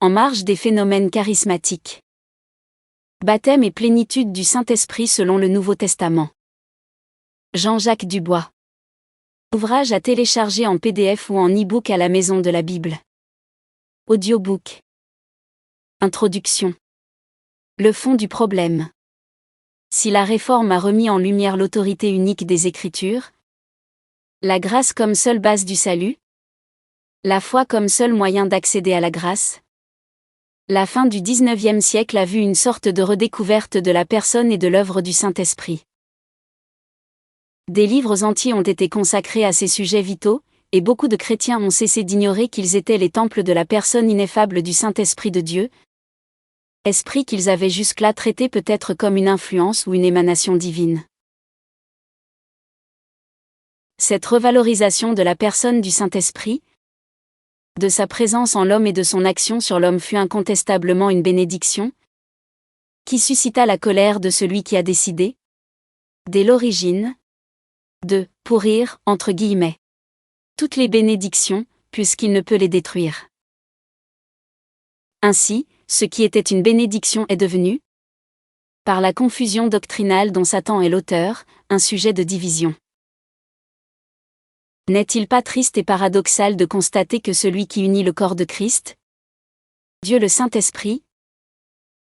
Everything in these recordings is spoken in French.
En marge des phénomènes charismatiques. Baptême et plénitude du Saint-Esprit selon le Nouveau Testament. Jean-Jacques Dubois. Ouvrage à télécharger en PDF ou en e-book à la Maison de la Bible. Audiobook. Introduction. Le fond du problème. Si la Réforme a remis en lumière l'autorité unique des Écritures, la grâce comme seule base du salut, la foi comme seul moyen d'accéder à la grâce, la fin du XIXe siècle a vu une sorte de redécouverte de la personne et de l'œuvre du Saint-Esprit. Des livres entiers ont été consacrés à ces sujets vitaux, et beaucoup de chrétiens ont cessé d'ignorer qu'ils étaient les temples de la personne ineffable du Saint-Esprit de Dieu, esprit qu'ils avaient jusque-là traité peut-être comme une influence ou une émanation divine. Cette revalorisation de la personne du Saint-Esprit, de sa présence en l'homme et de son action sur l'homme fut incontestablement une bénédiction, qui suscita la colère de celui qui a décidé, dès l'origine, de « pourrir » entre guillemets toutes les bénédictions, puisqu'il ne peut les détruire. Ainsi, ce qui était une bénédiction est devenu, par la confusion doctrinale dont Satan est l'auteur, un sujet de division. N'est-il pas triste et paradoxal de constater que celui qui unit le corps de Christ, Dieu le Saint-Esprit,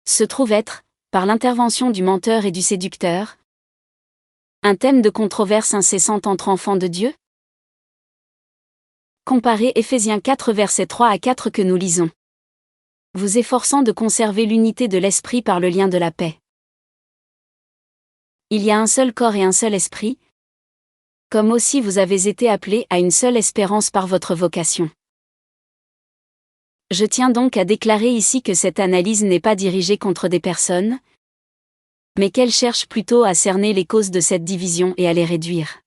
se trouve être, par l'intervention du menteur et du séducteur, un thème de controverse incessante entre enfants de Dieu? Comparez Éphésiens 4 versets 3 à 4 que nous lisons. Vous efforçant de conserver l'unité de l'esprit par le lien de la paix. Il y a un seul corps et un seul esprit, comme aussi vous avez été appelés à une seule espérance par votre vocation. Je tiens donc à déclarer ici que cette analyse n'est pas dirigée contre des personnes, mais qu'elle cherche plutôt à cerner les causes de cette division et à les réduire.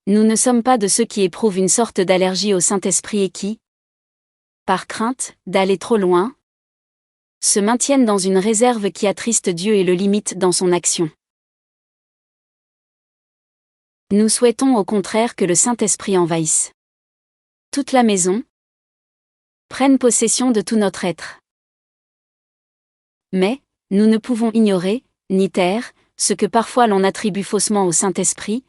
Nous ne sommes pas de ceux qui éprouvent une sorte d'allergie au Saint-Esprit et qui, par crainte d'aller trop loin, se maintiennent dans une réserve qui attriste Dieu et le limite dans son action. Nous souhaitons au contraire que le Saint-Esprit envahisse toute la maison, prenne possession de tout notre être. Mais, nous ne pouvons ignorer, ni taire, ce que parfois l'on attribue faussement au Saint-Esprit,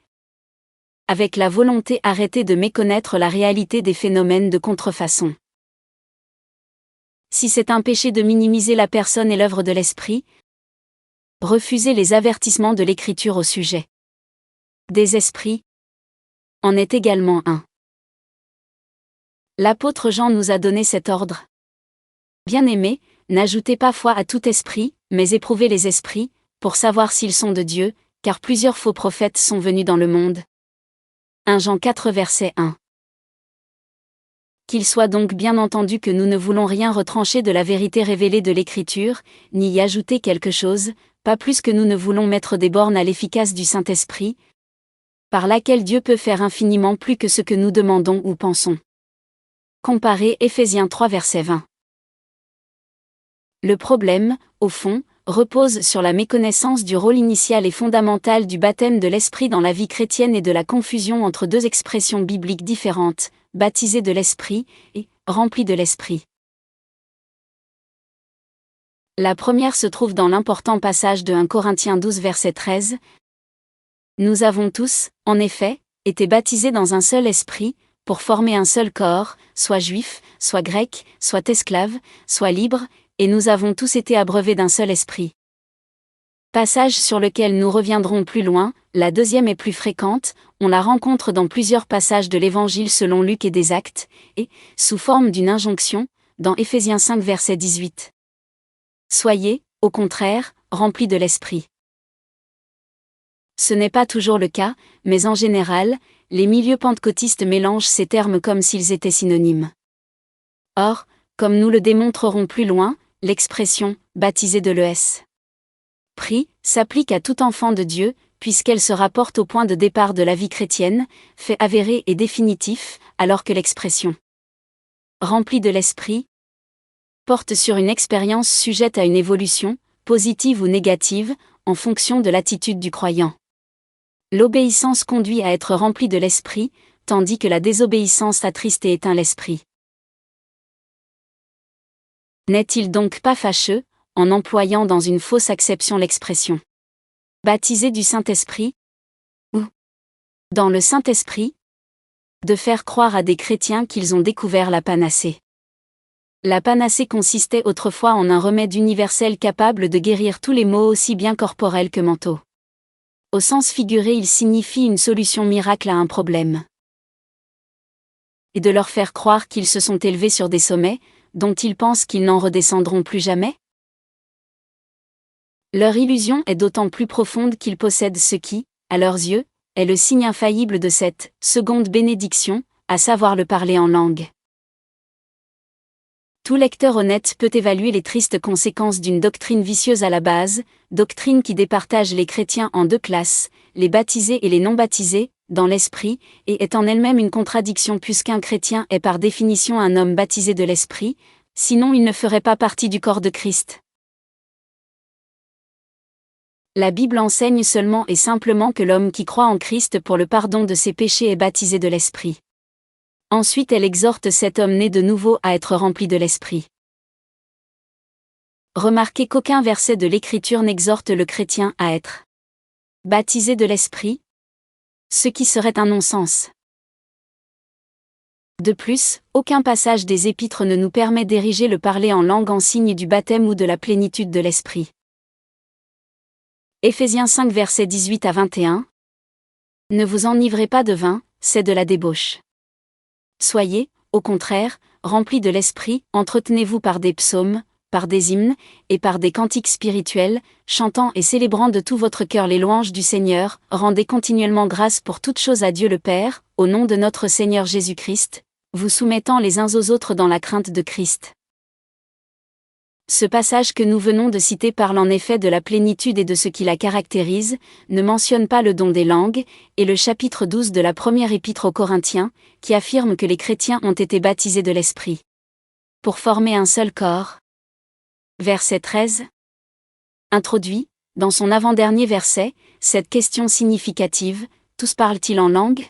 avec la volonté arrêtée de méconnaître la réalité des phénomènes de contrefaçon. Si c'est un péché de minimiser la personne et l'œuvre de l'Esprit, refusez les avertissements de l'Écriture au sujet des esprits en est également un. L'apôtre Jean nous a donné cet ordre. Bien-aimés, n'ajoutez pas foi à tout esprit, mais éprouvez les esprits, pour savoir s'ils sont de Dieu, car plusieurs faux prophètes sont venus dans le monde. 1 Jean 4 verset 1. Qu'il soit donc bien entendu que nous ne voulons rien retrancher de la vérité révélée de l'Écriture, ni y ajouter quelque chose, pas plus que nous ne voulons mettre des bornes à l'efficace du Saint-Esprit, par laquelle Dieu peut faire infiniment plus que ce que nous demandons ou pensons. Comparez Éphésiens 3 verset 20. Le problème, au fond, repose sur la méconnaissance du rôle initial et fondamental du baptême de l'Esprit dans la vie chrétienne et de la confusion entre deux expressions bibliques différentes, baptisé de l'Esprit et rempli de l'Esprit. La première se trouve dans l'important passage de 1 Corinthiens 12 verset 13. Nous avons tous, en effet, été baptisés dans un seul esprit, pour former un seul corps, soit juif, soit grec, soit esclave, soit libre, et nous avons tous été abreuvés d'un seul esprit. Passage sur lequel nous reviendrons plus loin, la deuxième est plus fréquente, on la rencontre dans plusieurs passages de l'Évangile selon Luc et des Actes, et, sous forme d'une injonction, dans Éphésiens 5 verset 18. Soyez, au contraire, remplis de l'esprit. Ce n'est pas toujours le cas, mais en général, les milieux pentecôtistes mélangent ces termes comme s'ils étaient synonymes. Or, comme nous le démontrerons plus loin, l'expression « baptisé de l'Esprit » s'applique à tout enfant de Dieu, puisqu'elle se rapporte au point de départ de la vie chrétienne, fait avéré et définitif, alors que l'expression « rempli de l'Esprit » porte sur une expérience sujette à une évolution, positive ou négative, en fonction de l'attitude du croyant. L'obéissance conduit à être rempli de l'Esprit, tandis que la désobéissance attriste et éteint l'Esprit. N'est-il donc pas fâcheux, en employant dans une fausse acception l'expression « baptisé du Saint-Esprit » ou « dans le Saint-Esprit » de faire croire à des chrétiens qu'ils ont découvert la panacée. La panacée consistait autrefois en un remède universel capable de guérir tous les maux aussi bien corporels que mentaux. Au sens figuré, il signifie une solution miracle à un problème. Et de leur faire croire qu'ils se sont élevés sur des sommets, dont ils pensent qu'ils n'en redescendront plus jamais? Leur illusion est d'autant plus profonde qu'ils possèdent ce qui, à leurs yeux, est le signe infaillible de cette seconde bénédiction, à savoir le parler en langue. Tout lecteur honnête peut évaluer les tristes conséquences d'une doctrine vicieuse à la base, doctrine qui départage les chrétiens en deux classes, les baptisés et les non-baptisés, dans l'esprit, et est en elle-même une contradiction puisqu'un chrétien est par définition un homme baptisé de l'esprit, sinon il ne ferait pas partie du corps de Christ. La Bible enseigne seulement et simplement que l'homme qui croit en Christ pour le pardon de ses péchés est baptisé de l'esprit. Ensuite elle exhorte cet homme né de nouveau à être rempli de l'esprit. Remarquez qu'aucun verset de l'Écriture n'exhorte le chrétien à être baptisé de l'esprit, ce qui serait un non-sens. De plus, aucun passage des Épîtres ne nous permet d'ériger le parler en langue en signe du baptême ou de la plénitude de l'esprit. Éphésiens 5 versets 18 à 21. Ne vous enivrez pas de vin, c'est de la débauche. Soyez, au contraire, remplis de l'esprit, entretenez-vous par des psaumes, par des hymnes, et par des cantiques spirituels, chantant et célébrant de tout votre cœur les louanges du Seigneur, rendez continuellement grâce pour toutes choses à Dieu le Père, au nom de notre Seigneur Jésus-Christ, vous soumettant les uns aux autres dans la crainte de Christ. Ce passage que nous venons de citer parle en effet de la plénitude et de ce qui la caractérise, ne mentionne pas le don des langues, et le chapitre 12 de la première épître aux Corinthiens, qui affirme que les chrétiens ont été baptisés de l'Esprit pour former un seul corps. Verset 13 introduit, dans son avant-dernier verset, cette question significative, tous parlent-ils en langue?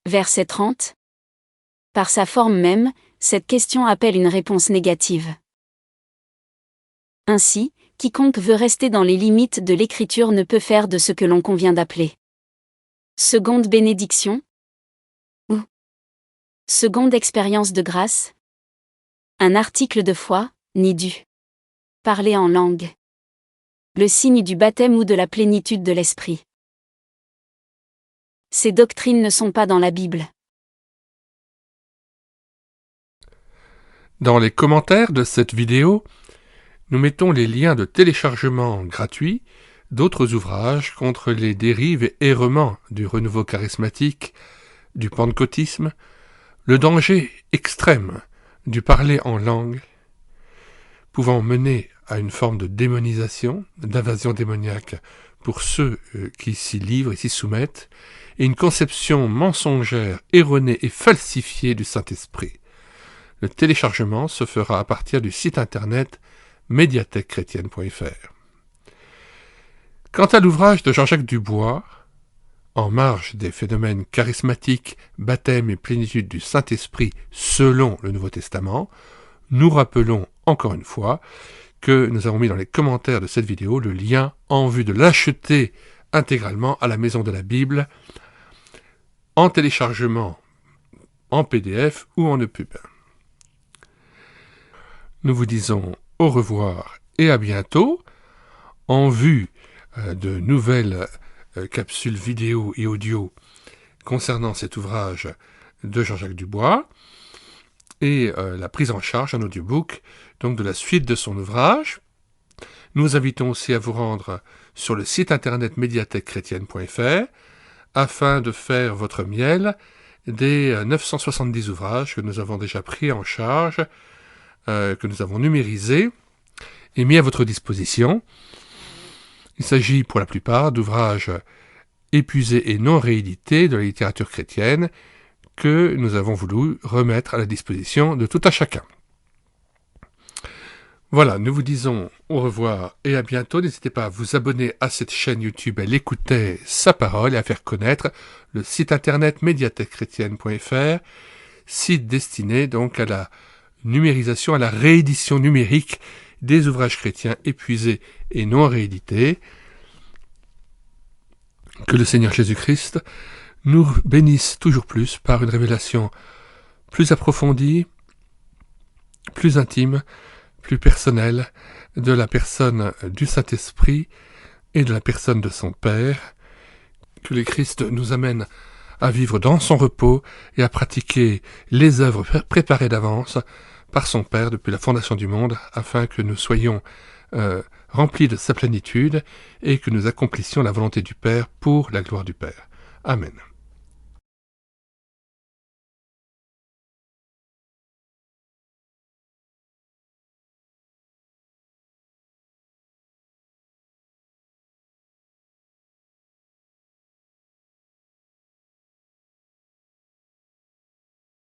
Verset 30 par sa forme même, cette question appelle une réponse négative. Ainsi, quiconque veut rester dans les limites de l'Écriture ne peut faire de ce que l'on convient d'appeler seconde bénédiction ou seconde expérience de grâce, un article de foi, ni du parler en langue, le signe du baptême ou de la plénitude de l'esprit. Ces doctrines ne sont pas dans la Bible. Dans les commentaires de cette vidéo, nous mettons les liens de téléchargement gratuits d'autres ouvrages contre les dérives et errements du renouveau charismatique, du pentecôtisme, le danger extrême du parler en langue, pouvant mener à une forme de démonisation, d'invasion démoniaque pour ceux qui s'y livrent et s'y soumettent, et une conception mensongère, erronée et falsifiée du Saint-Esprit. Le téléchargement se fera à partir du site internet médiathèquechrétienne.fr. Quant à l'ouvrage de Jean-Jacques Dubois, En marge des phénomènes charismatiques, baptême et plénitude du Saint-Esprit selon le Nouveau Testament, nous rappelons encore une fois que nous avons mis dans les commentaires de cette vidéo le lien en vue de l'acheter intégralement à la Maison de la Bible en téléchargement en PDF ou en EPUB. Nous vous disons au revoir et à bientôt en vue de nouvelles capsules vidéo et audio concernant cet ouvrage de Jean-Jacques Dubois et la prise en charge en audiobook donc de la suite de son ouvrage. Nous invitons aussi à vous rendre sur le site internet médiathèquechrétienne.fr afin de faire votre miel des 970 ouvrages que nous avons déjà pris en charge, que nous avons numérisés et mis à votre disposition. Il s'agit pour la plupart d'ouvrages épuisés et non réédités de la littérature chrétienne que nous avons voulu remettre à la disposition de tout un chacun. Voilà, nous vous disons au revoir et à bientôt. N'hésitez pas à vous abonner à cette chaîne YouTube, à l'écouter sa parole et à faire connaître le site internet médiathèquechrétienne.fr, site destiné donc à la numérisation, à la réédition numérique des ouvrages chrétiens épuisés et non réédités. Que le Seigneur Jésus-Christ nous bénisse toujours plus par une révélation plus approfondie, plus intime, plus personnelle de la personne du Saint-Esprit et de la personne de son Père. Que le Christ nous amène à vivre dans son repos et à pratiquer les œuvres préparées d'avance par son Père depuis la fondation du monde, afin que nous soyons remplis de sa plénitude et que nous accomplissions la volonté du Père pour la gloire du Père. Amen.